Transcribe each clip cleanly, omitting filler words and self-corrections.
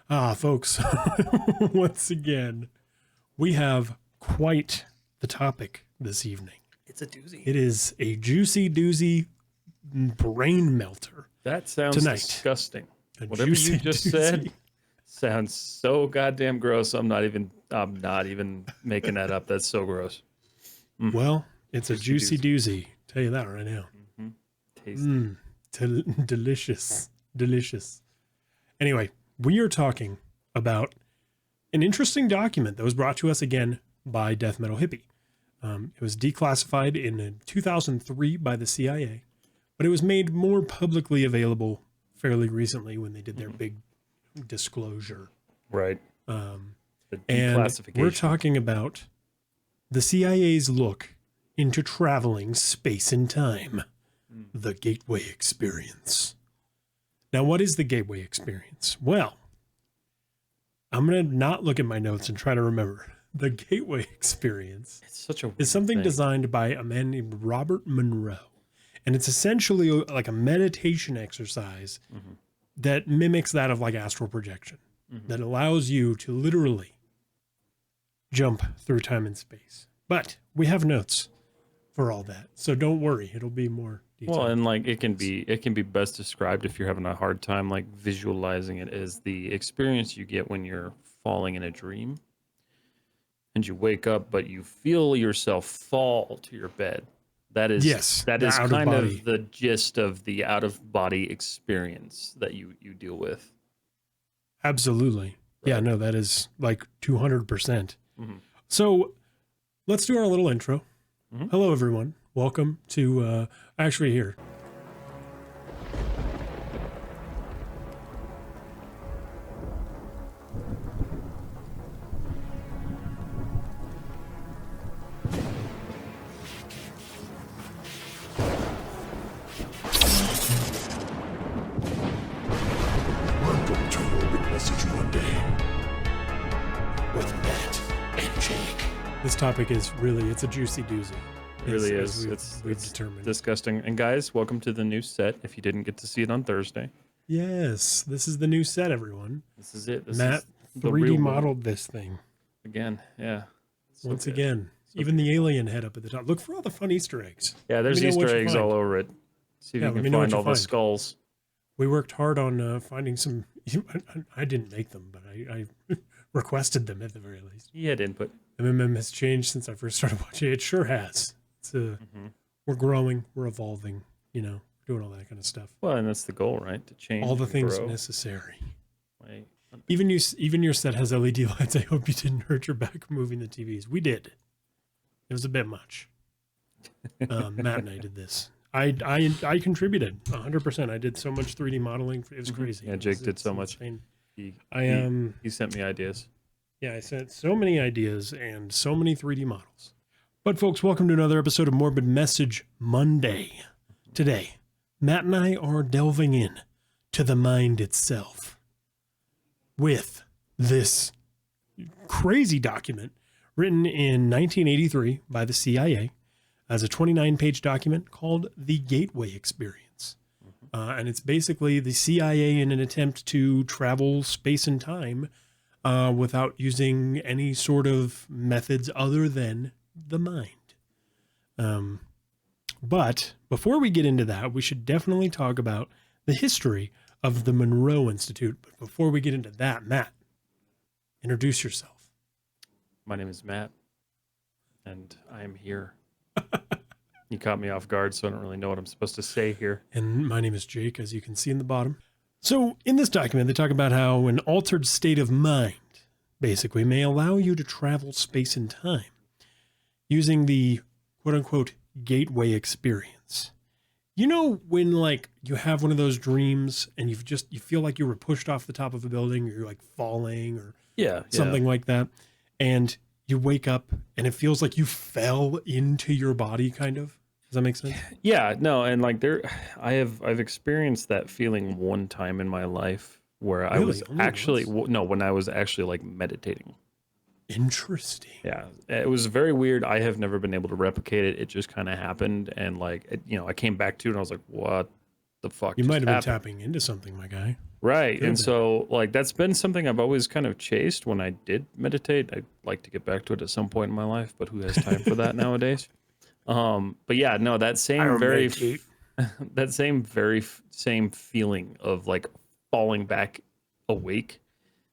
Folks, once again, we have quite the topic this evening. It's a doozy. It is a juicy doozy brain melter. That sounds tonight. disgusting. A Whatever you juicy just doozy. said sounds so goddamn gross. I'm not even making that up. That's so gross. Well, it's a juicy doozy. Tell you that right now. Tasty. Delicious. Delicious. Anyway, we are talking about an interesting document that was brought to us again by Death Metal Hippie. It was declassified in 2003 by the CIA, but it was made more publicly available fairly recently when they did their big disclosure. Right. The And we're talking about the CIA's look into traveling space and time, the Gateway Experience. Now, what is the Gateway Experience? Well, I'm going to not look at my notes and try to remember. The Gateway Experience is something designed by a man named Robert Monroe. And it's essentially like a meditation exercise that mimics that of like astral projection, that allows you to literally jump through time and space. But we have notes for all that, so don't worry, it'll be more detailed. Well, and like it can be best described if you're having a hard time like visualizing it as the experience you get when you're falling in a dream and you wake up, but you feel yourself fall to your bed. That is kind of the gist of the out of body experience that you deal with. Absolutely. Right. Yeah, no, that is like 200%. So let's do our little intro. Hello, everyone. Welcome to, actually here. Welcome to Morbid Message Monday with Matt and Jake. This topic is really, it's a juicy doozy. It really is. It's determined. Disgusting. And guys, welcome to the new set. If you didn't get to see it on Thursday. Yes, this is the new set, everyone. This is it. Matt 3D modeled this thing. Again, yeah. Once again. Even the alien head up at the top. Look for all the fun Easter eggs. Yeah, there's Easter eggs all over it. See if you can find all the skulls. We worked hard on finding some. I didn't make them, but I requested them at the very least. You had input. MMM has changed since I first started watching it. It sure has. It's we're growing, we're evolving, doing all that kind of stuff. Well, and that's the goal, right? To change all the things grow. Necessary. Right. Even your set has LED lights. I hope you didn't hurt your back moving the TVs. We did. It was a bit much. Matt and I did this. I contributed 100%. I did so much 3D modeling. It was crazy. Yeah, Jake did so much. He sent me ideas. Yeah, I sent so many ideas and so many 3D models. But folks, welcome to another episode of Morbid Message Monday. Today, Matt and I are delving in to the mind itself with this crazy document written in 1983 by the CIA as a 29-page document called The Gateway Experience. And it's basically the CIA in an attempt to travel space and time without using any sort of methods other than the mind. But before we get into that, we should definitely talk about the history of the Monroe Institute. But before we get into that, Matt, introduce yourself. My name is Matt, and I am here. You caught me off guard, so I don't really know what I'm supposed to say here. And my name is Jake, as you can see in the bottom. So in this document, they talk about how an altered state of mind, basically, may allow you to travel space and time using the quote-unquote gateway experience. You know when like you have one of those dreams and you feel like you were pushed off the top of a building or you're like falling or something like that, and you wake up and it feels like you fell into your body, kind of? Does that make sense? Yeah, no, and like I've experienced that feeling one time in my life where I was actually when I was actually like meditating. Interesting. Yeah, it was very weird. I have never been able to replicate it. It just kind of happened, and like I came back to it and I was like, what the fuck You just might have been happened? tapping into something, my guy. Right. Could have And been. so like that's been something I've always kind of chased when I did meditate. I'd like to get back to it at some point in my life, but who has time for that nowadays? But yeah, no, that same very that same feeling of like falling back awake.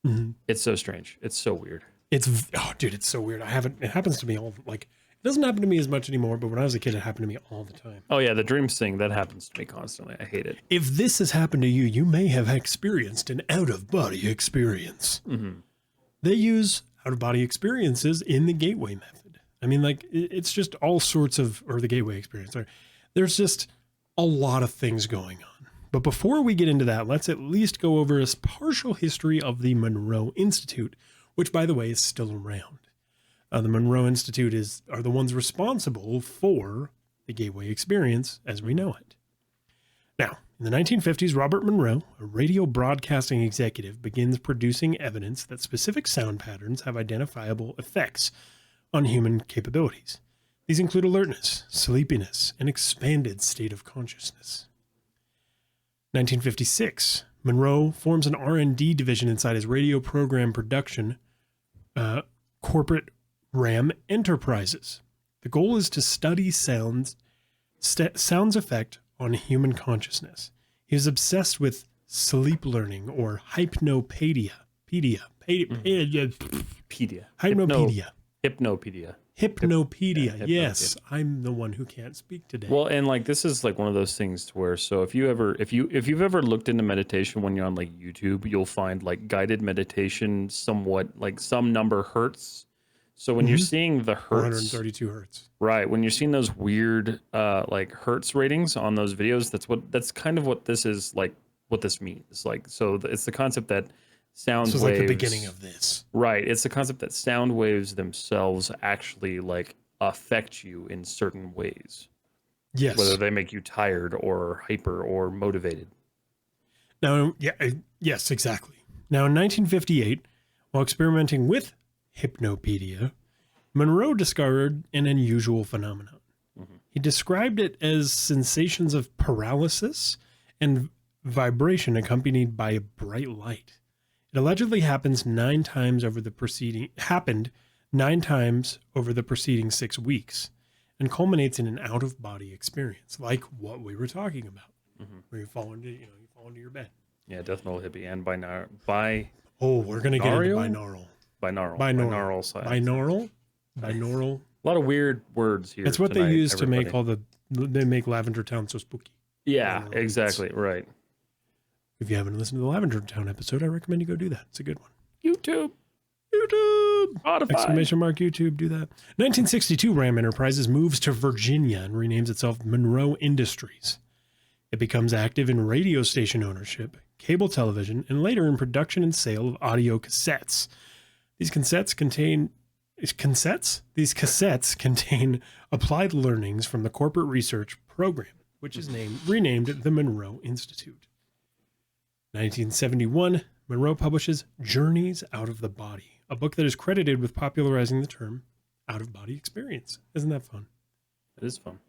Mhm. It's so strange. It's so weird. Dude, it's so weird. It happens to me it doesn't happen to me as much anymore, but when I was a kid, it happened to me all the time. Oh yeah, the dreams thing, that happens to me constantly. I hate it. If this has happened to you, you may have experienced an out-of-body experience. Mm-hmm. They use out-of-body experiences in the Gateway method. I mean, like, it's just all sorts of, or the Gateway experience. Sorry. There's just a lot of things going on. But before we get into that, let's at least go over a partial history of the Monroe Institute, which, by the way, is still around. The Monroe Institute are the ones responsible for the Gateway experience as we know it. Now, in the 1950s, Robert Monroe, a radio broadcasting executive, begins producing evidence that specific sound patterns have identifiable effects on human capabilities. These include alertness, sleepiness, and expanded state of consciousness. 1956, Monroe forms an R&D division inside his radio program production corporate RAM Enterprises. The goal is to study sound's effect on human consciousness. He is obsessed with sleep learning or hypnopedia. Hypnopedia. Yes, I'm the one who can't speak today. Well, and like this is like one of those things to where if you've ever looked into meditation when you're on like YouTube, you'll find like guided meditation somewhat like some number hertz. So when you're seeing the hertz, 432 hertz. Right, when you're seeing those weird like hertz ratings on those videos, that's kind of what this is like, what this means. Like, so it's the concept that sound waves, like the beginning of this. Right, it's the concept that sound waves themselves actually like affect you in certain ways. Yes. Whether they make you tired or hyper or motivated. Now, yes, exactly. Now, in 1958, while experimenting with hypnopedia, Monroe discovered an unusual phenomenon. Mm-hmm. He described it as sensations of paralysis and vibration accompanied by a bright light. It allegedly happened 9 times over the preceding 6 weeks and culminates in an out-of-body experience, like what we were talking about, where you fall into your bed. Yeah, Death Metal Hippie and binaural. We're gonna get into binaural. Binaural science. Binaural. A lot of weird words here. That's what they use to make they make Lavender Town so spooky. Yeah, exactly. Right. If you haven't listened to the Lavender Town episode, I recommend you go do that. It's a good one. YouTube. Exclamation mark YouTube. Do that. 1962, RAM Enterprises moves to Virginia and renames itself Monroe Industries. It becomes active in radio station ownership, cable television, and later in production and sale of audio cassettes. These cassettes contain applied learnings from the corporate research program, which is renamed the Monroe Institute. 1971, Monroe publishes Journeys Out of the Body, a book that is credited with popularizing the term out-of-body experience. Isn't that fun? It is fun.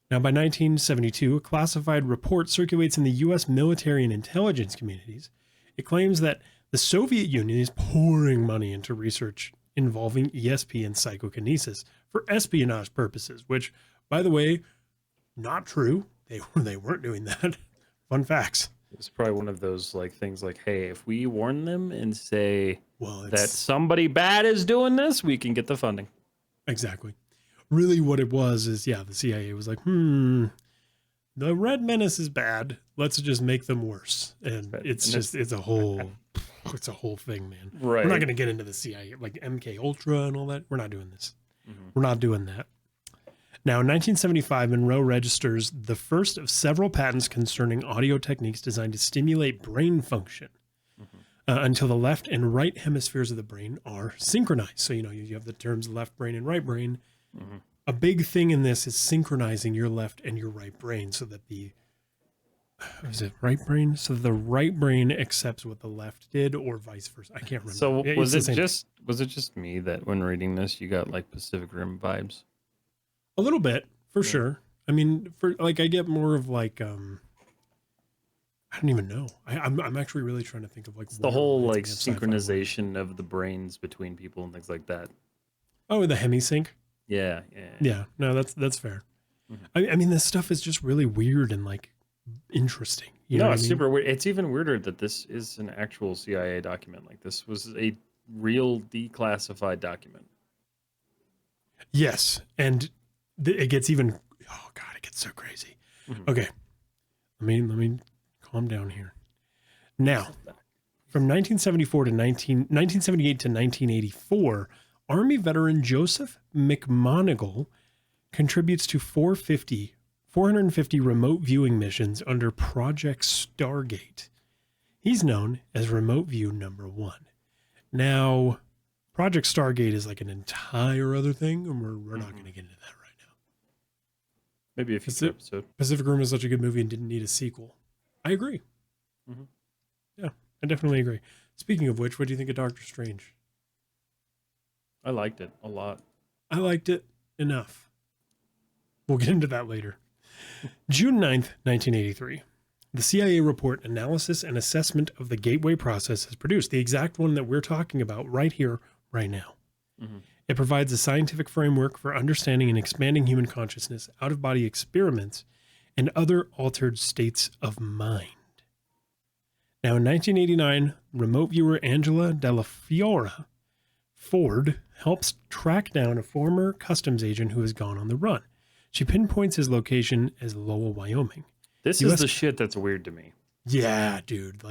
Now, by 1972, a classified report circulates in the U.S. military and intelligence communities. It claims that the Soviet Union is pouring money into research involving ESP and psychokinesis for espionage purposes, which, by the way, not true. They weren't doing that. Fun facts. It's probably one of those like things like, hey, if we warn them and say that somebody bad is doing this, we can get the funding. Exactly. Really what it was is, the CIA was like, the Red Menace is bad. Let's just make them worse. And it's a whole thing, man. Right. We're not going to get into the CIA, like MK Ultra and all that. We're not doing this. We're not doing that. Now, in 1975, Monroe registers the first of several patents concerning audio techniques designed to stimulate brain function until the left and right hemispheres of the brain are synchronized. So, you have the terms left brain and right brain. A big thing in this is synchronizing your left and your right brain so that is it right brain? So the right brain accepts what the left did, or vice versa. I can't remember. So was it just me that when reading this, you got like Pacific Rim vibes? A little bit, for sure. I mean, I get more of like, I don't even know. I'm actually really trying to think of like It's what the it whole reminds like me of sci-fi world. synchronization of the brains between people and things like that. Oh, the Hemi sync. Yeah. Yeah, no, that's fair. Mhm. I mean, this stuff is just really weird and like interesting. You know No, what I it's mean? super weird. It's even weirder that this is an actual CIA document. Like this was a real declassified document. Yes, and it gets even. Oh God, it gets so crazy. Mhm. Okay, let me calm down here. Now, from 1974 to 1978 to 1984, Army veteran Joseph McMonigal contributes to 450 remote viewing missions under Project Stargate. He's known as Remote View Number 1. Now, Project Stargate is like an entire other thing, and we're not going to get into that right now. Maybe a future episode. Pacific Rim is such a good movie and didn't need a sequel. I agree. Mhm. Yeah, I definitely agree. Speaking of which, what do you think of Doctor Strange? I liked it a lot. I liked it enough. We'll get into that later. June 9th, 1983. The CIA report Analysis and Assessment of the Gateway Process is produced, the exact one that we're talking about right here, right now. Mm-hmm. It provides a scientific framework for understanding and expanding human consciousness, out-of-body experiments, and other altered states of mind. Now, in 1989, remote viewer Angela Della Fiora Ford helps track down a former customs agent who has gone on the run. She pinpoints his location as Lowell, Wyoming. This is the shit that's weird to me. Yeah, dude.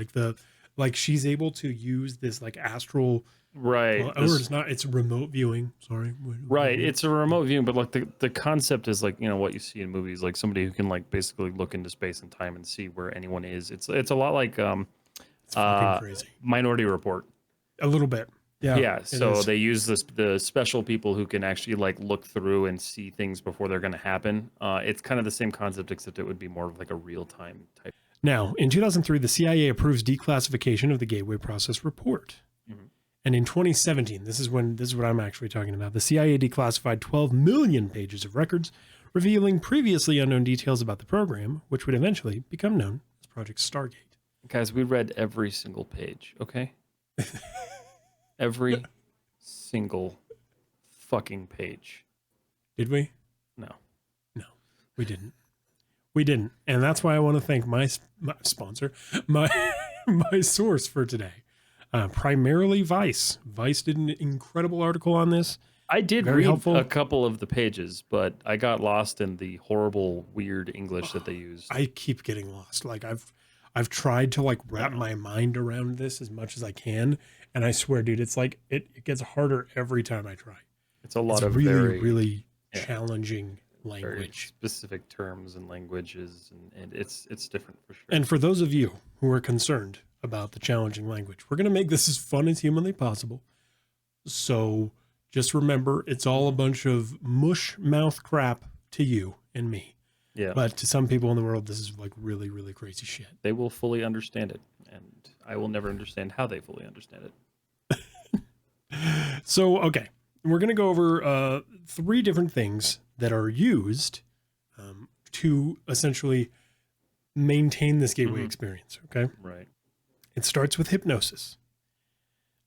Like she's able to use this like astral, right? Or it's not. It's remote viewing. Sorry. Right. It's a remote viewing, but like the concept is like, you know, what you see in movies, like somebody who can like basically look into space and time and see where anyone is. It's a lot like it's fucking crazy. Minority Report. A little bit. Yeah. Yeah. So they use the special people who can actually like look through and see things before they're going to happen. It's kind of the same concept, except it would be more of like a real time type. Now, in 2003, the CIA approves declassification of the Gateway Process report. Mm-hmm. And in 2017, this is what I'm actually talking about. The CIA declassified 12 million pages of records, revealing previously unknown details about the program, which would eventually become known as Project Stargate. Guys, we read every single page, okay? Every single fucking page. Did we? No, we didn't. We didn't. And that's why I want to thank my sponsor, my source for today. Primarily Vice. Vice did an incredible article on this. I did read a couple of the pages, but I got lost in the horrible, weird English that they used. I keep getting lost. Like I've tried to like wrap my mind around this as much as I can, and I swear, dude, it's like it gets harder every time I try. It's a lot of really challenging language, very specific terms and languages, and it's different for sure. And for those of you who are concerned about the challenging language, we're going to make this as fun as humanly possible. So just remember, it's all a bunch of mush mouth crap to you and me. Yeah. But to some people in the world, this is like really, really crazy shit. They will fully understand it, and I will never understand how they fully understand it. So, okay, we're going to go over 3 different things that are used to essentially maintain this gateway experience, okay? Right. It starts with hypnosis.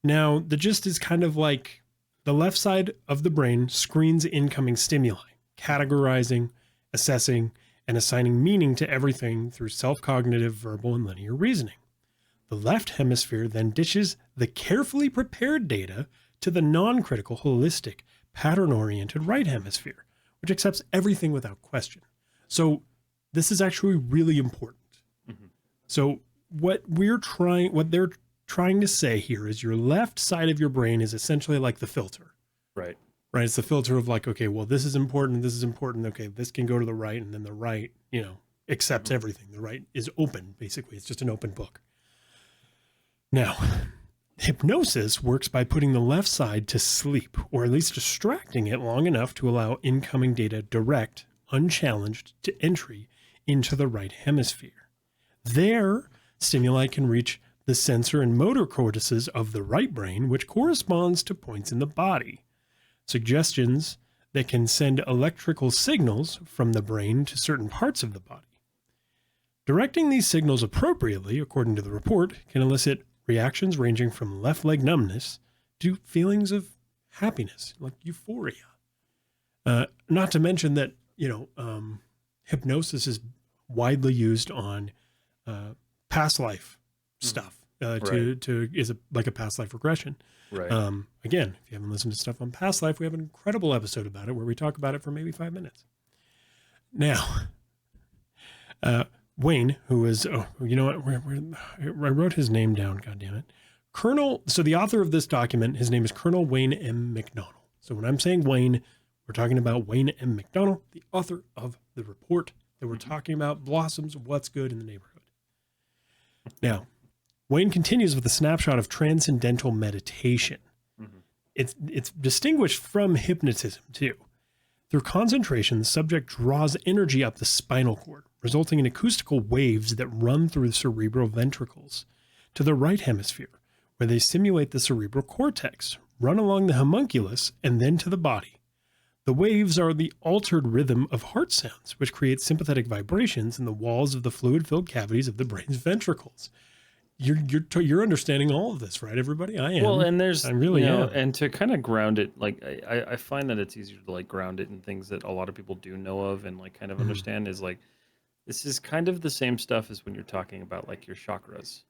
Now, the gist is kind of like the left side of the brain screens incoming stimuli, categorizing, assessing, and assigning meaning to everything through self-cognitive, verbal, and linear reasoning. The left hemisphere then dishes the carefully prepared data to the non-critical, holistic, pattern-oriented right hemisphere, which accepts everything without question. So this is actually really important. Mm-hmm. So what they're trying to say here is your left side of your brain is essentially like the filter. Right. Right. It's the filter of like, okay, well, this is important. This is important. Okay, this can go to the right. And then the right, accepts everything. The right is open, basically. It's just an open book. Now, hypnosis works by putting the left side to sleep, or at least distracting it long enough to allow incoming data direct, unchallenged to entry into the right hemisphere. There, stimuli can reach the sensor and motor cortices of the right brain, which corresponds to points in the body. Suggestions that can send electrical signals from the brain to certain parts of the body. Directing these signals appropriately, according to the report, can elicit reactions ranging from left leg numbness to feelings of happiness, like euphoria. Not to mention that, hypnosis is widely used on past life stuff like a past life regression. Right. Again, if you haven't listened to stuff on past life, we have an incredible episode about it where we talk about it for maybe 5 minutes. Now, Wayne, who is, you know what? I wrote his name down. God damn it. So the author of this document, his name is Colonel Wayne M. McDonald. So when I'm saying Wayne, we're talking about Wayne M. McDonald, the author of the report that we're talking about, Blossoms of What's Good in the Neighborhood. Now, Wayne continues with a snapshot of Transcendental Meditation. Mm-hmm. It's distinguished from hypnotism too. Through concentration, the subject draws energy up the spinal cord, resulting in acoustical waves that run through the cerebral ventricles to the right hemisphere, where they stimulate the cerebral cortex, run along the homunculus, and then to the body. The waves are the altered rhythm of heart sounds, which create sympathetic vibrations in the walls of the fluid-filled cavities of the brain's ventricles. You're understanding all of this, right, everybody? I am. Well, and I really am. am. And to kind of ground it, like I find that it's easier to like ground it in things that a lot of people do know of and like kind of understand is like, this is kind of the same stuff as when you're talking about like your chakras.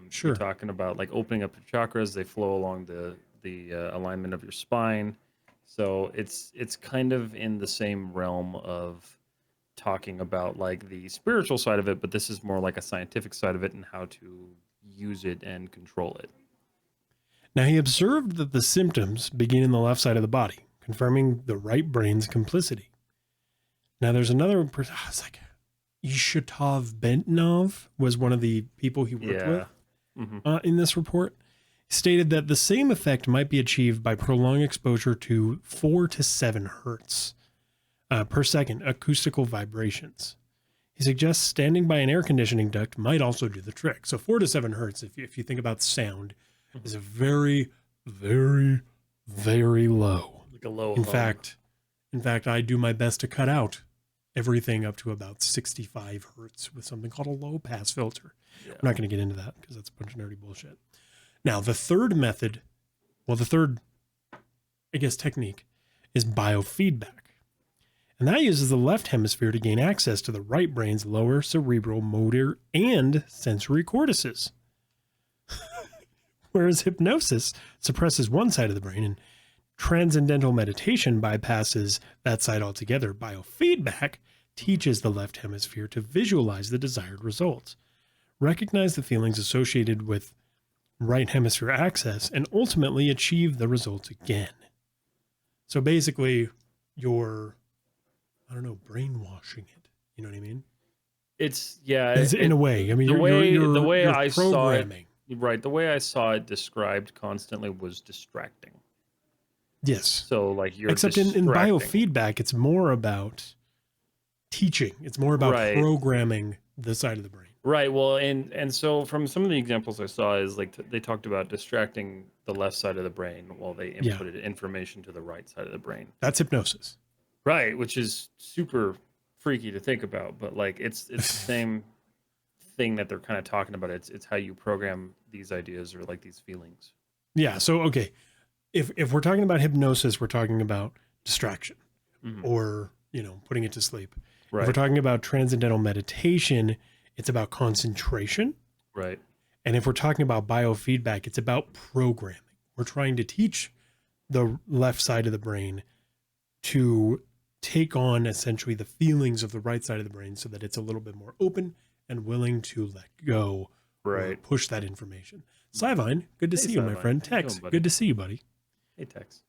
Sure. You're talking about like opening up your chakras, they flow along the alignment of your spine. So it's kind of in the same realm of talking about like the spiritual side of it, but this is more like a scientific side of it and how to use it and control it. Now, he observed that the symptoms begin in the left side of the body, confirming the right brain's complicity. Now, there's another person, it's like Ishatov Bentnov was one of the people he worked with in this report. He stated that the same effect might be achieved by prolonged exposure to 4 to 7 hertz per second acoustical vibrations. He suggests standing by an air conditioning duct might also do the trick. So 4 to 7 hertz, if you think about sound, is a very, very, very low. Like a low In fact, I do my best to cut out everything up to about 65 hertz with something called a low pass filter. Yeah. I'm not going to get into that because that's a bunch of nerdy bullshit. Now, the third technique is biofeedback. And that uses the left hemisphere to gain access to the right brain's lower cerebral, motor, and sensory cortices. Whereas hypnosis suppresses one side of the brain and transcendental meditation bypasses that side altogether. Biofeedback teaches the left hemisphere to visualize the desired results, recognize the feelings associated with right hemisphere access, and ultimately achieve the results again. So basically, you're, brainwashing it. You know what I mean? It's in a way. I mean, the way you're I saw it, programming. the way I saw it described constantly was distracting. Yes. So like you're except in biofeedback, it's more about teaching. It's more about programming the side of the brain. Right. Well, and so from some of the examples I saw is like they talked about distracting the left side of the brain while they inputted information to the right side of the brain. That's hypnosis. Right, which is super freaky to think about, but like it's the same thing that they're kind of talking about. It's how you program these ideas or like these feelings. Yeah. So okay, if we're talking about hypnosis, we're talking about distraction or putting it to sleep. Right. If we're talking about transcendental meditation, it's about concentration. Right. And if we're talking about biofeedback, it's about programming. We're trying to teach the left side of the brain to take on essentially the feelings of the right side of the brain so that it's a little bit more open and willing to let go or push that information. Sivine, good to see you, my friend. Tex, good to see you, buddy. Hey, Tex.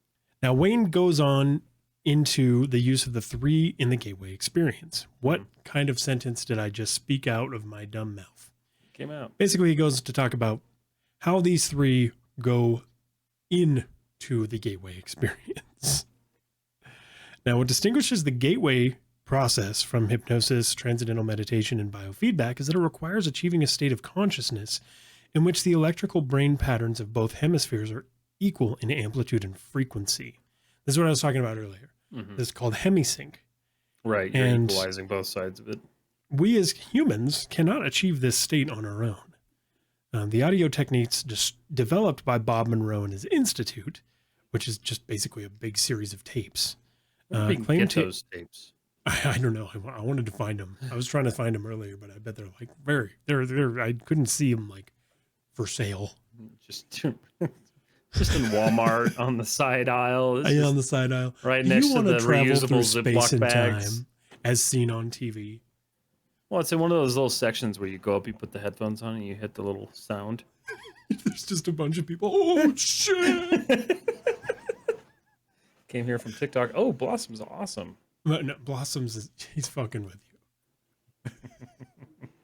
Now, Wayne goes on into the use of the 3 in the Gateway experience. What kind of sentence did I just speak out of my dumb mouth? Came out. Basically, he goes to talk about how these 3 go into the Gateway experience. Now, what distinguishes the Gateway process from hypnosis, transcendental meditation, and biofeedback is that it requires achieving a state of consciousness in which the electrical brain patterns of both hemispheres are equal in amplitude and frequency. This is what I was talking about earlier. This is called Hemi sync. Right, you're equalizing both sides of it. we as humans cannot achieve this state on our own. The audio techniques just developed by Bob Monroe and his institute, which is just basically a big series of tapes. Where do we get those tapes? I don't know. I wanted to find them. I was trying to find them earlier, but I bet they're like they're I couldn't see them like for sale. Just in Walmart on the side aisle. On the side aisle. Right next to the reusable Ziploc bags. Time, as seen on TV. Well, it's in one of those little sections where you go up, you put the headphones on, and you hit the little sound. There's just a bunch of people. Oh, shit. Came here from TikTok. Oh, Blossom's awesome. No, Blossoms, he's fucking with you.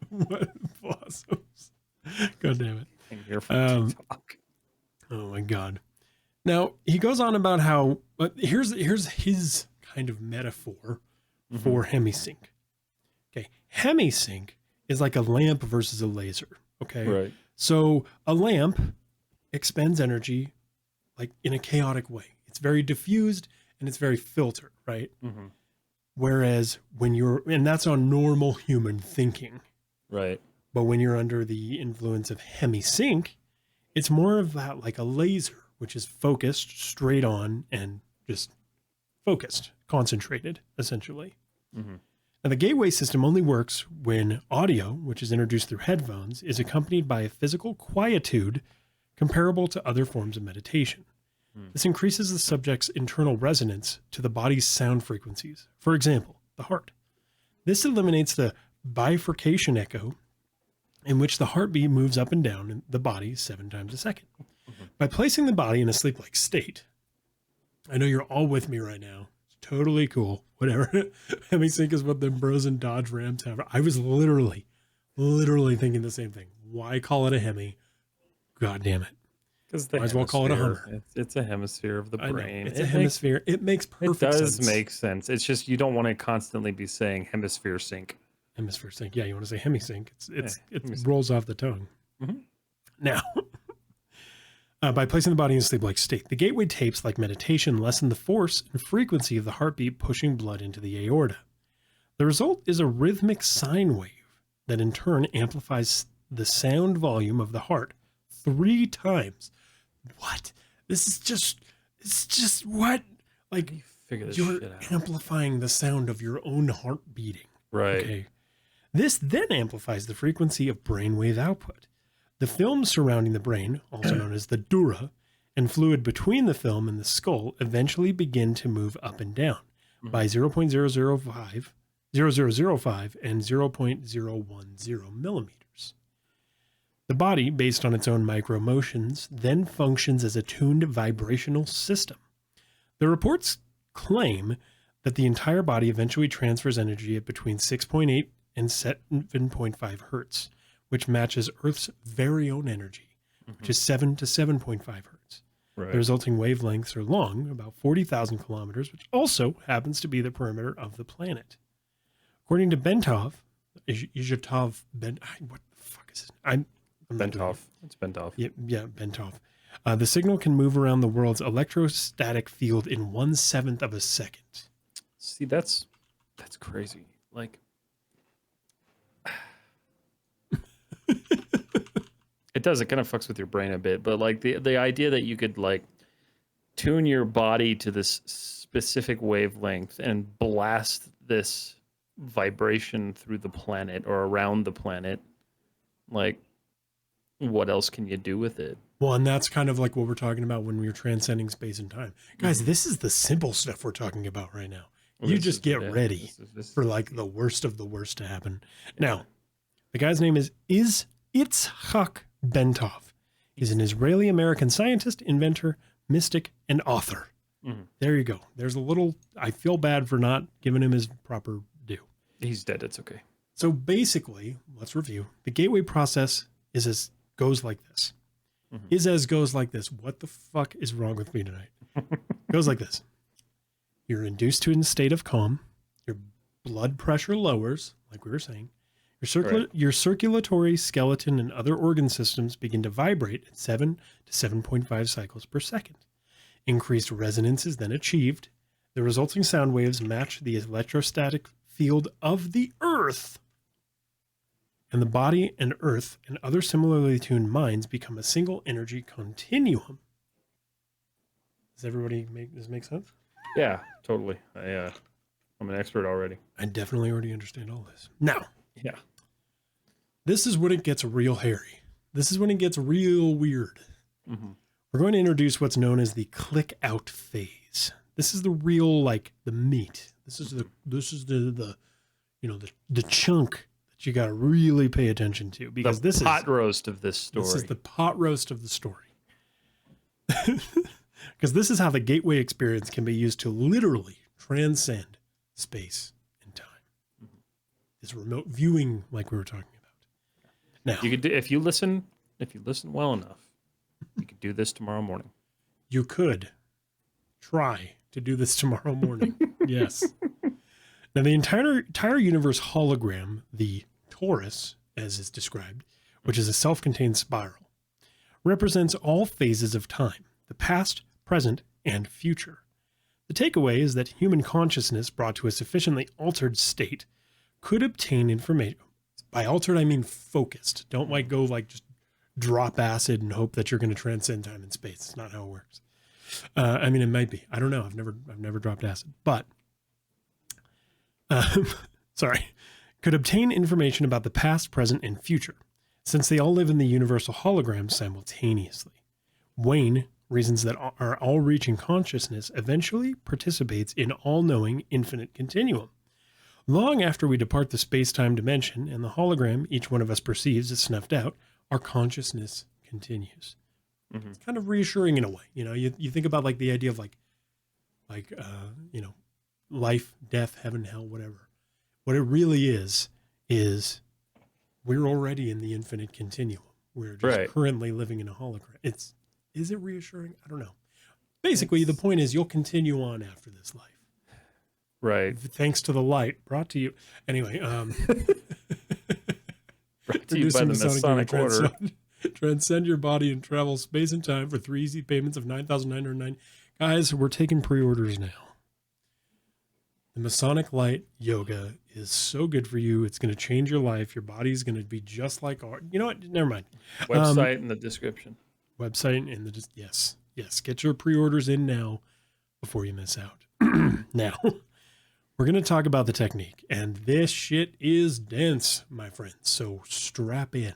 What? Blossoms. God damn it. Came here from TikTok. Oh, my God. Now, he goes on about how, here's his kind of metaphor for hemisync. Okay, hemisync is like a lamp versus a laser. Okay, right. So a lamp expends energy like in a chaotic way. It's very diffused and it's very filtered, right? Mm-hmm. Whereas and that's on normal human thinking. Right. But when you're under the influence of hemisync, it's more of that like a laser, which is focused, straight on, and just focused, concentrated, essentially. Mm-hmm. Now, the gateway system only works when audio, which is introduced through headphones, is accompanied by a physical quietude comparable to other forms of meditation. This increases the subject's internal resonance to the body's sound frequencies. For example, the heart. This eliminates the bifurcation echo in which the heartbeat moves up and down in the body 7 times a second. Mm-hmm. By placing the body in a sleep-like state, I know you're all with me right now. Totally cool. Whatever. Hemisync is what the bros and Dodge Rams have. I was literally thinking the same thing. Why call it a Hemi? God damn it. Because might as well call it a Hummer. It's a hemisphere of the brain. It's a hemisphere. It makes perfect sense. It does make sense. It's just you don't want to constantly be saying hemisphere sync. Hemisphere sync. Yeah, you want to say hemisync. It rolls off the tongue. Mm-hmm. Now, by placing the body in a sleep-like state, the gateway tapes, like meditation, lessen the force and frequency of the heartbeat pushing blood into the aorta. The result is a rhythmic sine wave that in turn amplifies the sound volume of the heart 3 times. What? It's just what? Like, you figure this you're shit out. amplifying the sound of your own heart beating. Right. Okay. This then amplifies the frequency of brainwave output. The film surrounding the brain, also known as the dura, and fluid between the film and the skull eventually begin to move up and down by 0.005 and 0.010 millimeters. The body, based on its own micro-motions, then functions as a tuned vibrational system. The reports claim that the entire body eventually transfers energy at between 6.8 and 7.5 hertz, which matches Earth's very own energy, which is 7 to 7.5 hertz. Right. The resulting wavelengths are long, about 40,000 kilometers, which also happens to be the perimeter of the planet. According to Bentov, what the fuck is it? Bentov. It's Bentov. Yeah, Bentov. The signal can move around the world's electrostatic field in 1/7 of a second. See, that's crazy. Like, it does. It kind of fucks with your brain a bit, but like the idea that you could like tune your body to this specific wavelength and blast this vibration through the planet or around the planet, like, what else can you do with it? Well, and that's kind of like what we're talking about when we're transcending space and time. Guys, this is the simple stuff we're talking about right now. You just get ready for like the worst of the worst to happen. Now, the guy's name is Itzhak Bentov. He's an Israeli-American scientist, inventor, mystic, and author. Mm-hmm. There you go. There's a little, I feel bad for not giving him his proper due. He's dead. It's okay. So basically, let's review. The gateway process goes like this. Mm-hmm. Goes like this. What the fuck is wrong with me tonight? Goes like this. You're induced to a state of calm. Your blood pressure lowers, like we were saying. Your circulatory, skeleton, and other organ systems begin to vibrate at 7 to 7.5 cycles per second. Increased resonance is then achieved. The resulting sound waves match the electrostatic field of the Earth. and the body and earth and other similarly tuned minds become a single energy continuum. Does everybody make sense? Yeah, totally. I'm an expert already. I definitely already understand all this. Now, Yeah. this is when it gets real hairy. This is when it gets real weird. Mm-hmm. We're going to introduce what's known as the click out phase. This is the real, like, the meat. This is the chunk that you got to really pay attention to, because The pot roast of this story. This is the pot roast of the story. Because this is how the gateway experience can be used to literally transcend space and time. Mm-hmm. This remote viewing, like we were talking about. Now, you could do, if you listen well enough, you could do this tomorrow morning. You could try to do this tomorrow morning. Yes. Now, the entire universe hologram, the torus, as is described, which is a self-contained spiral, represents all phases of time, the past, present, and future. The takeaway is that human consciousness brought to a sufficiently altered state could obtain information. By altered, I mean focused. Don't go just drop acid and hope that you're going to transcend time and space. It's not how it works. I mean, it might be. I don't know. I've never dropped acid, but could obtain information about the past, present, and future, since they all live in the universal hologram simultaneously. Wayne reasons that our all-reaching consciousness eventually participates in all-knowing infinite continuum. Long after we depart the space-time dimension and the hologram each one of us perceives is snuffed out, our consciousness continues. Mm-hmm. It's kind of reassuring in a way. You think about like the idea of life, death, heaven, hell, whatever. What it really is we're already in the infinite continuum. We're just currently living in a hologram. Is it reassuring? I don't know. Basically, the point is you'll continue on after this life. Right. Thanks to the light brought to you. Anyway, brought to you by the Masonic Order. Transcend your body and travel space and time for 3 easy payments of $9,909. Guys, we're taking pre-orders now. The Masonic Light Yoga is so good for you. It's going to change your life. Your body's going to be just like ours. You know what? Never mind. Website in the description. Website in the yes. Get your pre-orders in now before you miss out. Now, we're going to talk about the technique, and this shit is dense, my friends. So strap in.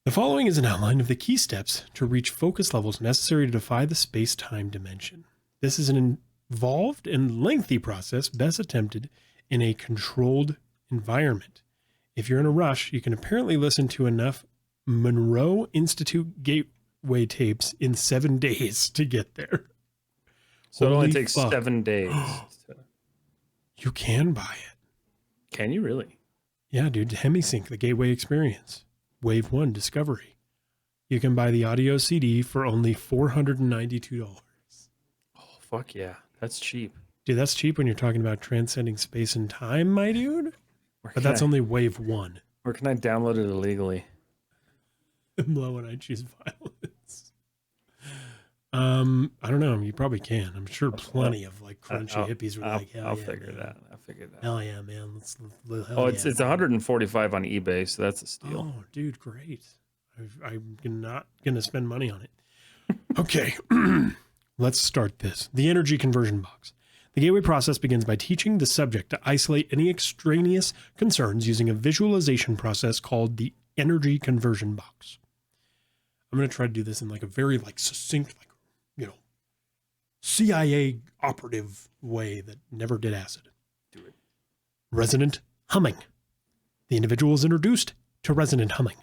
The following is an outline of the key steps to reach focus levels necessary to defy the space-time dimension. This is an involved and lengthy process best attempted in a controlled environment. If you're in a rush, you can apparently listen to enough Monroe Institute Gateway tapes in 7 days to get there. So it only takes 7 days. You can buy it. Can you really? Yeah, dude. Hemi, the Gateway Experience. Wave 1 Discovery. You can buy the audio CD for only $492. Oh, fuck yeah. That's cheap. Dude, that's cheap when you're talking about transcending space and time, my dude. But that's only wave 1. Where can I download it illegally? Low and I choose violence. I don't know. You probably can. I'm sure plenty of like crunchy hippies were like, hell I'll yeah, figure man. that. I'll figure that. Hell yeah, man. It's 145 on eBay, so that's a steal. Oh, dude, great. I'm not going to spend money on it. Okay. Let's start this. The energy conversion box. The gateway process begins by teaching the subject to isolate any extraneous concerns using a visualization process called the energy conversion box. I'm going to try to do this in like a very like succinct, like, CIA operative way that never did acid. Do it. Resonant humming. The individual is introduced to resonant humming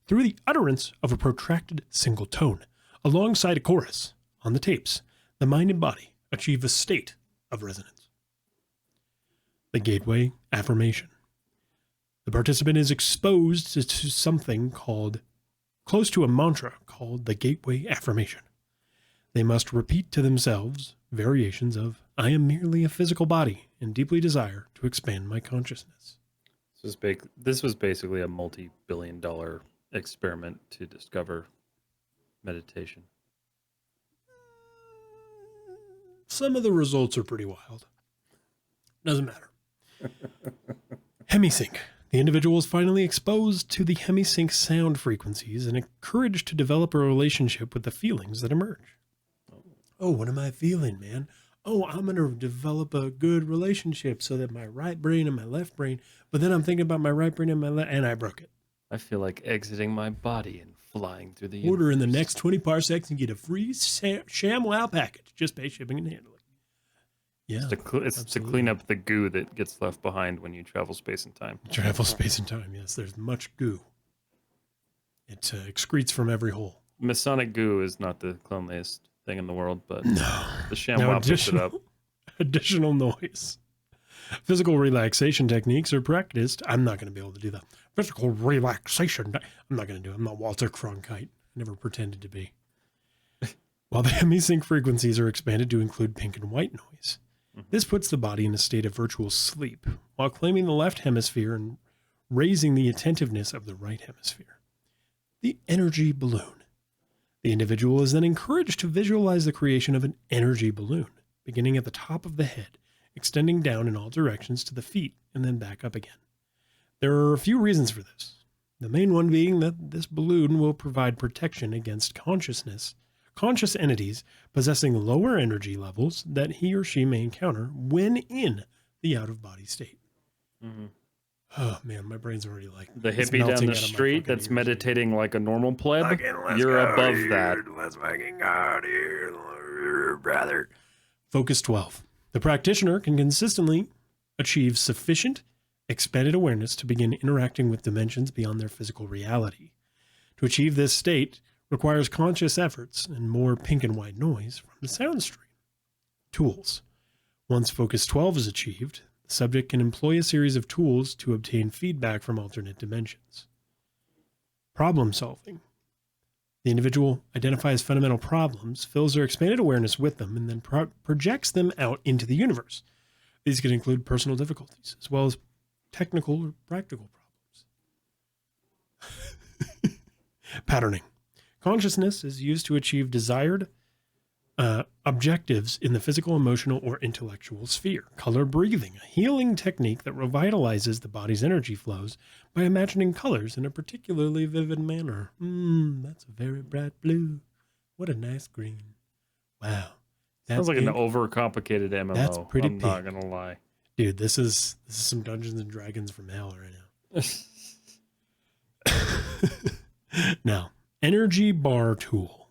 through the utterance of a protracted single tone alongside a chorus. On the tapes, the mind and body achieve a state of resonance. The Gateway Affirmation. The participant is exposed to something close to a mantra called the Gateway Affirmation. They must repeat to themselves variations of, I am merely a physical body and deeply desire to expand my consciousness. This was basically a multi-billion-dollar experiment to discover meditation. Some of the results are pretty wild. Doesn't matter. Hemi, The individual is finally exposed to the hemisync sound frequencies and encouraged to develop a relationship with the feelings that emerge. Oh, what am I feeling, man? Oh, I'm going to develop a good relationship so that my right brain and my left brain, but then I'm thinking about my right brain and my left, and I broke it. I feel like exiting my body and flying through the Order in the universe. next 20 parsecs and get a free ShamWow package. Just pay shipping and handling. Yeah. It's to clean up the goo that gets left behind when you travel space and time. Travel space and time, yes. There's much goo. It excretes from every hole. Masonic goo is not the cleanliest thing in the world, but No. the ShamWow picks it up. Additional noise. Physical relaxation techniques are practiced. I'm not going to be able to do that. Physical relaxation. I'm not going to do it. I'm not Walter Cronkite. I never pretended to be. While the hemisync frequencies are expanded to include pink and white noise. This puts the body in a state of virtual sleep while claiming the left hemisphere and raising the attentiveness of the right hemisphere. The energy balloon. The individual is then encouraged to visualize the creation of an energy balloon, beginning at the top of the head, extending down in all directions to the feet, and then back up again. There are a few reasons for this. The main one being that this balloon will provide protection against conscious entities possessing lower energy levels that he or she may encounter when in the out-of-body state. Mm-hmm. Oh, man, my brain's already like... The it's hippie melting down the out of my street fucking that's ears. meditating like a normal pleb, you're above that. Let's fucking go out here, brother. Focus 12. The practitioner can consistently achieve sufficient expanded awareness to begin interacting with dimensions beyond their physical reality. To achieve this state requires conscious efforts and more pink and white noise from the sound stream. Tools. Once Focus 12 is achieved, the subject can employ a series of tools to obtain feedback from alternate dimensions. Problem solving. The individual identifies fundamental problems, fills their expanded awareness with them, and then projects them out into the universe. These can include personal difficulties, as well as technical or practical problems. Patterning. Consciousness is used to achieve desired objectives in the physical, emotional, or intellectual sphere. Color breathing, a healing technique that revitalizes the body's energy flows by imagining colors in a particularly vivid manner. That's a very bright blue. What a nice green. Wow. Sounds like an overcomplicated MMO. That's pretty I'm not going to lie. Dude, this is some Dungeons and Dragons from hell right now. Now, energy bar tool.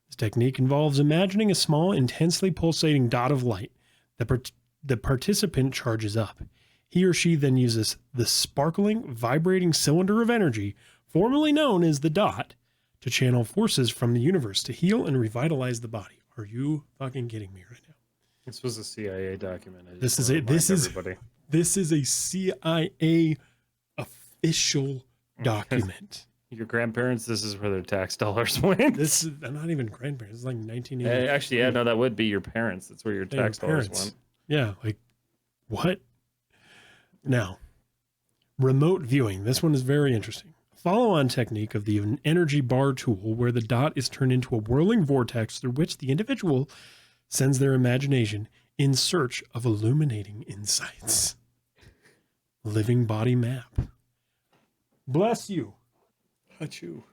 This technique involves imagining a small, intensely pulsating dot of light that the participant charges up. He or she then uses the sparkling, vibrating cylinder of energy, formerly known as the dot, to channel forces from the universe to heal and revitalize the body. Are you fucking kidding me right now? This was a CIA document. This is a CIA official document. Your grandparents, this is where their tax dollars went. This is not even grandparents. It's like 1980. Actually, yeah, no, that would be your parents. That's where your tax dollars went. Yeah, like what? Now, remote viewing. This one is very interesting. Follow-on technique of the energy bar tool, where the dot is turned into a whirling vortex through which the individual sends their imagination in search of illuminating insights. Living body map. Bless you. Achoo.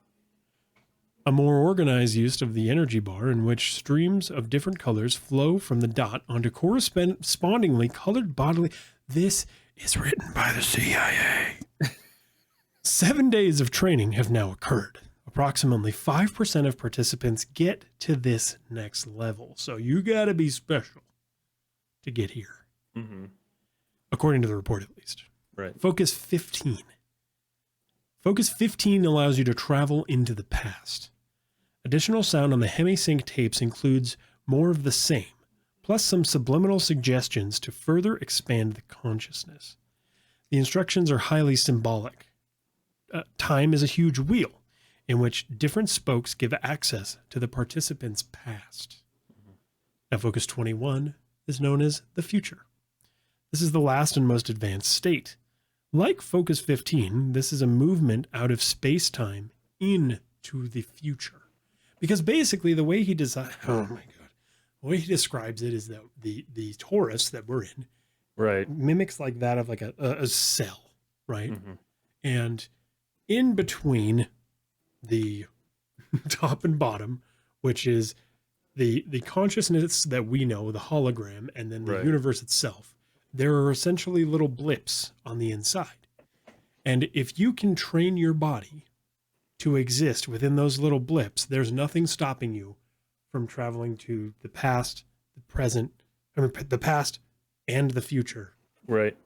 A more organized use of the energy bar in which streams of different colors flow from the dot onto correspondingly colored bodily. This is written by the CIA. 7 days of training have now occurred. Approximately 5% of participants get to this next level. So you got to be special to get here. Mm-hmm. According to the report, at least. Right. Focus 15. Focus 15 allows you to travel into the past. Additional sound on the Hemisync tapes includes more of the same, plus some subliminal suggestions to further expand the consciousness. The instructions are highly symbolic. Time is a huge wheel in which different spokes give access to the participant's past. Now, Focus 21 is known as the future. This is the last and most advanced state. Like Focus 15, this is a movement out of space-time into the future. Because basically the way he describes it is that the torus that we're in right mimics like that of like a cell, right? Mm-hmm. And in between the top and bottom, which is the consciousness that we know, the hologram, and then the Right. universe itself, there are essentially little blips on the inside. And if you can train your body to exist within those little blips, there's nothing stopping you from traveling to the past, the present, the past and the future Right.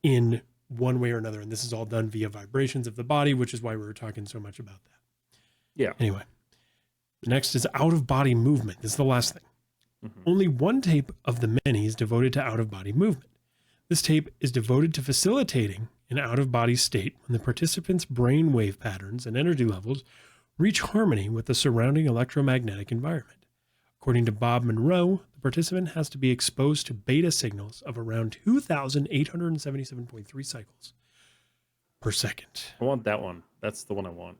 in one way or another. And this is all done via vibrations of the body, which is why we were talking so much about that. Yeah. Anyway, the next is out of body movement. This is the last thing. Mhm. Only one tape of the many is devoted to out of body movement. This tape is devoted to facilitating an out of body state when the participant's brain wave patterns and energy levels reach harmony with the surrounding electromagnetic environment. According to Bob Monroe, the participant has to be exposed to beta signals of around 2,877.3 cycles per second. I want that one. That's the one I want.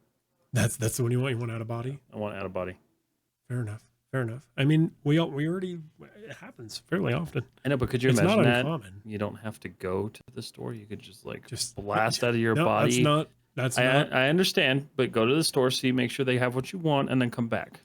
That's the one you want? You want out of body? I want out of body. Fair enough. Fair enough. I mean, we already, it happens fairly often. I know, but could you It's imagine not that? uncommon. You don't have to go to the store. You could just Just blast out of your No, body. That's not. I understand, but go to the store, see, make sure they have what you want, and then come back.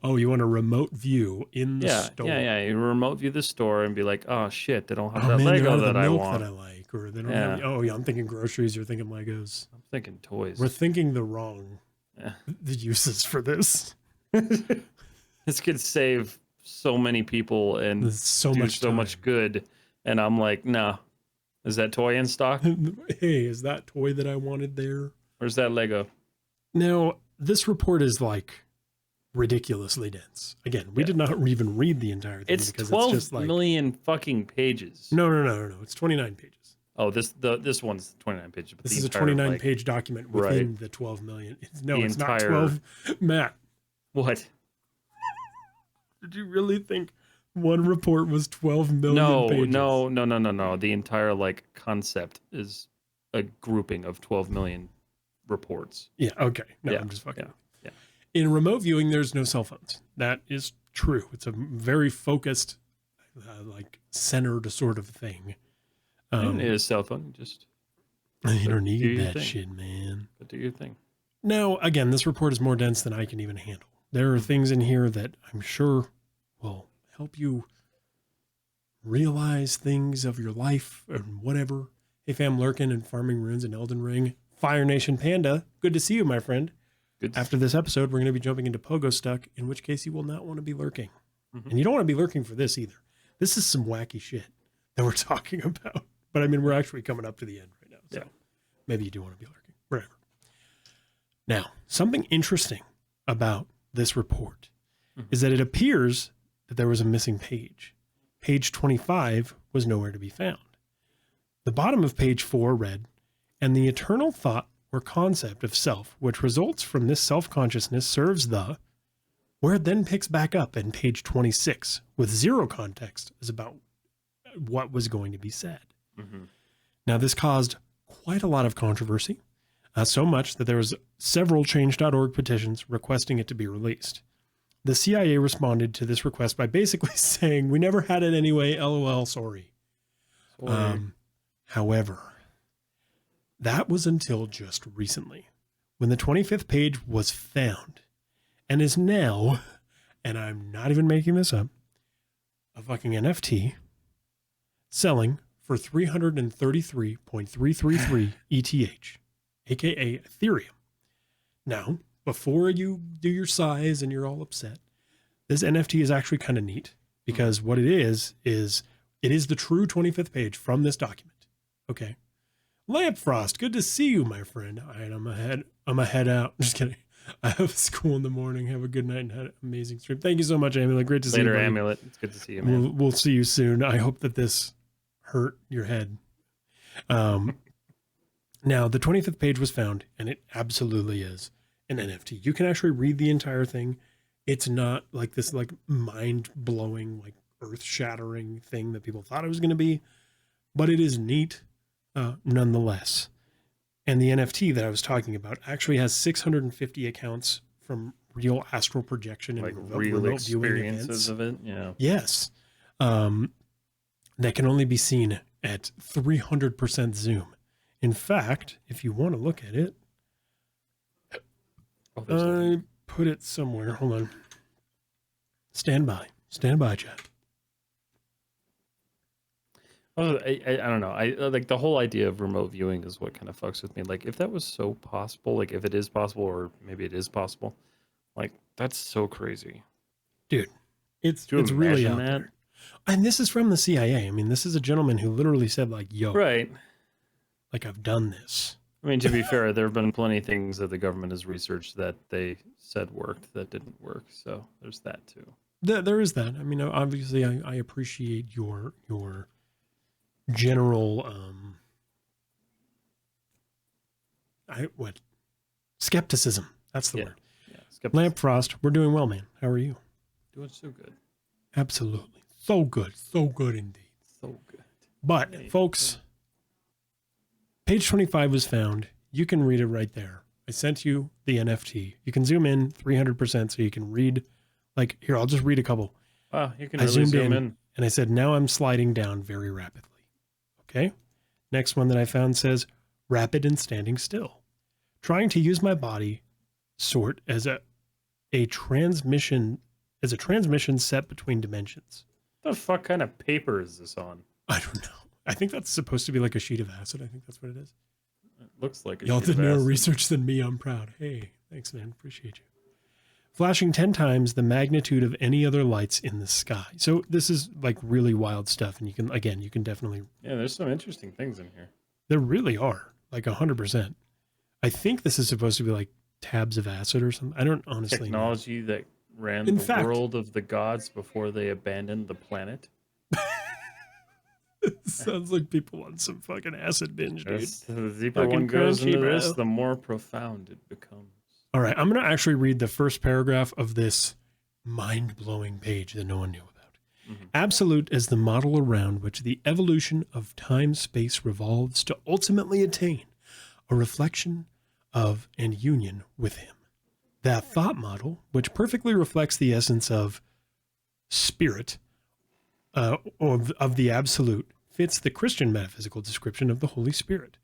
Oh, you want a remote view in the store? Yeah. You remote view the store and be like, oh shit, they don't have Oh that man, they're Lego out of the that I milk want. that I like, or they don't Yeah. have. Oh yeah, I'm thinking groceries. You're thinking Legos. I'm thinking toys. We're thinking the wrong Yeah. the uses for this. This could save so many people and There's so do much so time. much good. And I'm like, nah. Is that toy in stock? Hey, is that toy that I wanted there? Or is that Lego? Now, this report is like ridiculously dense. Again, we did not even read the entire thing It's because 12 it's just like million fucking pages. no. It's 29 pages. Oh, this one's 29 pages. But This the is a entire, 29 like, page document within the 12 million. It's not entire- 12. Matt, What? did you really think one report was 12 million pages? No. The entire concept is a grouping of 12 million reports. Yeah, okay. No, Yeah, I'm just fucking. yeah. In remote viewing, there's no cell phones. That is true. It's a very focused, centered sort of thing. You don't need a cell phone. Just You don't do need your that thing. shit, man. do your thing. Now, again, this report is more dense than I can even handle. There are things in here that I'm sure will help you realize things of your life or whatever. Hey, fam, Lurkin and Farming Runes and Elden Ring. Fire Nation Panda, good to see you, my friend. Good. After this episode, we're going to be jumping into Pogo Stuck, in which case you will not want to be lurking. Mhm. And you don't want to be lurking for this either. This is some wacky shit that we're talking about. But I mean, we're actually coming up to the end right now. So Yeah. maybe you do want to be lurking. Whatever. Now, something interesting about this report is that it appears that there was a missing page. Page 25 was nowhere to be found. The bottom of page 4 read, and the eternal thought or concept of self, which results from this self-consciousness, serves the, where it then picks back up in page 26 with zero context as about what was going to be said. Mhm. Now, this caused quite a lot of controversy, so much that there was several change.org petitions requesting it to be released. The CIA responded to this request by basically saying, we never had it anyway, LOL, sorry. However, that was until just recently, when the 25th page was found and is now, and I'm not even making this up, a fucking NFT selling for 333.333 ETH, aka Ethereum. Now, before you do your sighs and you're all upset, this NFT is actually kind of neat because what it is it is the true 25th page from this document. Okay. Lamp Frost, good to see you, my friend. All right, I'm a head out. Just kidding. I have school in the morning. Have a good night and had an amazing stream. Thank you so much, Amulet. Great to see you. Later, buddy. Amulet. It's good to see you, man. We'll see you soon. I hope that this hurt your head. Now, the 25th page was found, and it absolutely is an NFT. You can actually read the entire thing. It's not like this mind-blowing, earth-shattering thing that people thought it was going to be, but it is neat nonetheless. And the NFT that I was talking about actually has 650 accounts from real astral projection and Real remote viewing experiences events. of it. Yeah. Yes. That can only be seen at 300% zoom In fact, if you want to look at it, Oh, there's a I link. put it somewhere. Hold on. Stand by, chat. Oh, I don't know. I like the whole idea of remote viewing is what kind of fucks with me. Like, if that was so possible, like if it is possible, or maybe it is possible, like that's so crazy. Dude, it's Do you really imagine out that? there. And this is from the CIA. I mean, this is a gentleman who literally said, like, yo, Right. like, I've done this. I mean, to be fair, there have been plenty of things that the government has researched that they said worked that didn't work. So there's that too. There is that. I mean, obviously, I appreciate your general skepticism. That's the Yeah. word. Yeah. Skepticism. Lamp Frost, we're doing well, man. How are you? Doing so good. Absolutely. So good indeed. So good. But Hey, folks, page 25 was found. You can read it right there. I sent you the NFT. You can zoom in 300% so you can read. Like, here, I'll just read a couple. Wow, you can I really zoomed zoom in. in. And I said, now I'm sliding down very rapidly. Okay. Next one that I found says, rapid and standing still. Trying to use my body sort as a transmission set between dimensions. What the fuck kind of paper is this on? I don't know. I think that's supposed to be like a sheet of acid. I think that's what it is. It looks like a Y'all sheet of did more acid. research than me. I'm proud. Hey, thanks, man. Appreciate you. Flashing 10 times the magnitude of any other lights in the sky. So this is like really wild stuff. And you can definitely, Yeah, there's some interesting things in here. there really are like 100%. I think this is supposed to be like tabs of acid or something. I don't honestly know. Technology that ran In the fact- world of the gods before they abandoned the planet. Sounds like people on some fucking acid binge, dude. The deeper Fucking one goes crunchy, into bro. this, the more profound it becomes. All right, I'm going to actually read the first paragraph of this mind-blowing page that no one knew about. Mhm. Absolute as the model around which the evolution of time-space revolves to ultimately attain a reflection of and union with him. That thought model, which perfectly reflects the essence of spirit, of the absolute, fits the Christian metaphysical description of the Holy Spirit.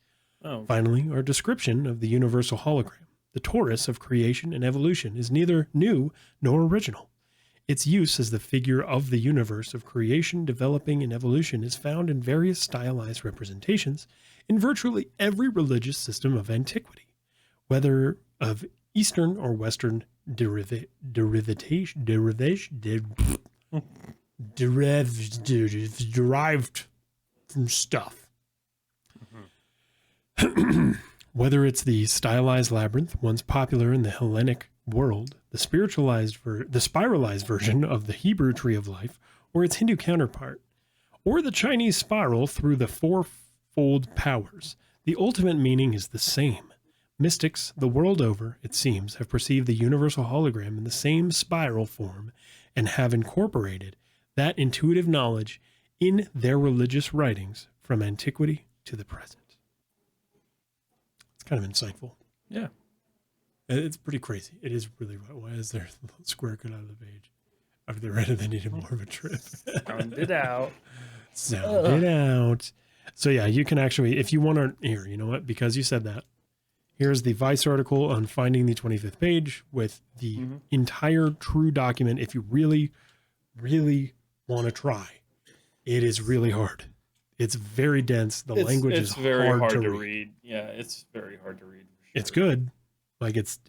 Oh, Finally, our description of the universal hologram, the torus of creation and evolution, is neither new nor original. Its use as the figure of the universe of creation, developing, and evolution is found in various stylized representations in virtually every religious system of antiquity, whether of Eastern or Western derived from stuff. Whether it's the stylized labyrinth, once popular in the Hellenic world, the spiralized version of the Hebrew tree of life, or its Hindu counterpart, or the Chinese spiral through the fourfold powers, the ultimate meaning is the same. Mystics, the world over, it seems, have perceived the universal hologram in the same spiral form and have incorporated that intuitive knowledge in their religious writings from antiquity to the present. It's kind of insightful. yeah. It's pretty crazy. It is really. Why is there a little square cut out of the page? After they read it, they needed more of a trip. Sound it out. Sound it out. So yeah, you can actually, if you want to, here, you know what? Because you said that, here's the Vice article on finding the 25th page with the entire true document. If you really, really want to try, it is really hard. It's very dense. The language is very hard to read. read. Yeah, it's very hard to read. For sure. It's good. Like it's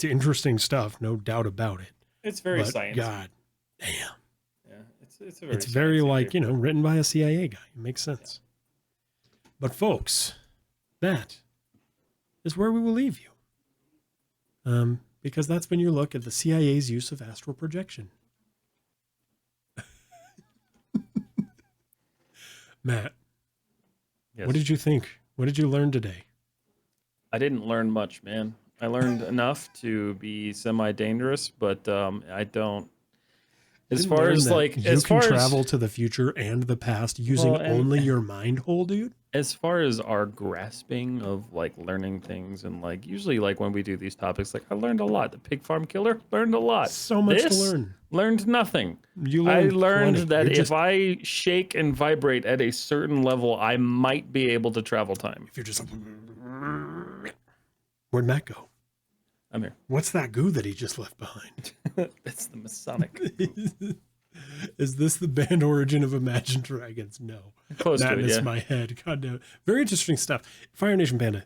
interesting stuff, no doubt about it. It's very But sciencey. God damn. Yeah, it's a very. It's very sciencey like, paper. written by a CIA guy. It makes sense. But folks, that is where we will leave you. Because that's when you look at the CIA's use of astral projection. Matt, Yes. what did you think? What did you learn today? I didn't learn much, man. I learned enough to be semi-dangerous, but I don't. As Didn't far learn as that like, you as can far travel as to the future and the past using Well, and- only your mind hole, dude. as far as our grasping of like learning things, and like usually like when we do these topics, like I learned a lot. The pig farm killer learned a lot. So much to This, learn. Learned nothing. You I learned learned plenty. that You're if just- I shake and vibrate at a certain level, I might be able to travel time. if you're just where'd Matt go? I'm here. What's that goo that he just left behind? It's the Masonic. Is this the band origin of Imagine Dragons? No. Close to it, Madness yeah. my head. God damn it. Very interesting stuff. Fire Nation Panda.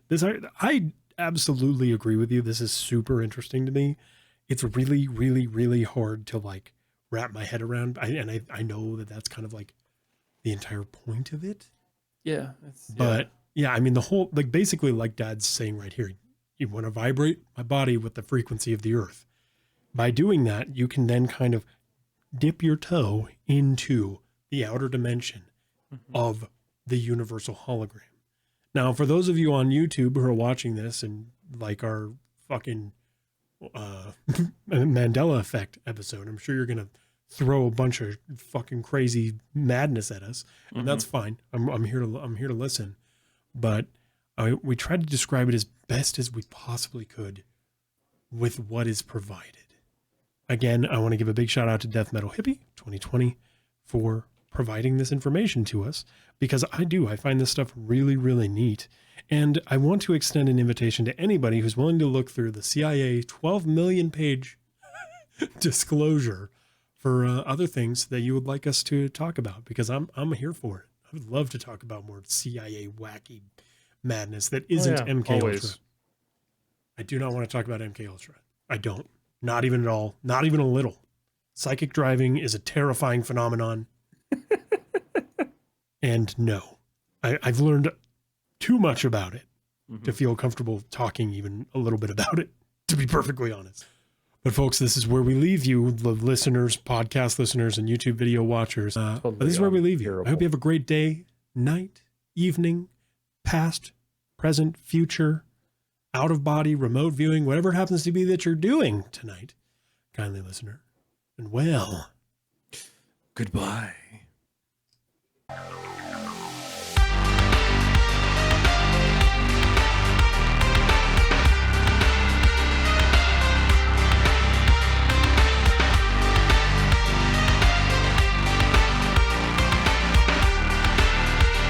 I absolutely agree with you. This is super interesting to me. It's really, really, really hard to like wrap my head around. I know that that's kind of like the entire point of it. Yeah. But yeah, I mean, the whole, like basically like Dad's saying right here, you want to vibrate my body with the frequency of the earth. By doing that, you can then kind of dip your toe into the outer dimension of the universal hologram. Now, for those of you on YouTube who are watching this and like our fucking Mandela effect episode, I'm sure you're going to throw a bunch of fucking crazy madness at us, and that's fine. I'm here to listen. But we tried to describe it as best as we possibly could with what is provided. Again, I want to give a big shout out to Death Metal Hippie 2020 for providing this information to us, because I find this stuff really, really neat. And I want to extend an invitation to anybody who's willing to look through the CIA 12 million page disclosure for other things that you would like us to talk about, because I'm here for it. I would love to talk about more CIA wacky madness that isn't MK always. Ultra. I do not want to talk about MK Ultra. I don't. Not even at all. Not even a little. Psychic driving is a terrifying phenomenon. And no, I've learned too much about it to feel comfortable talking even a little bit about it, to be perfectly honest. But folks, this is where we leave you, the listeners, podcast listeners, and YouTube video watchers. But this is where we leave you. I hope you have a great day, night, evening, past, present, future, out of body, remote viewing, whatever it happens to be that you're doing tonight, kindly listener. And well, Goodbye.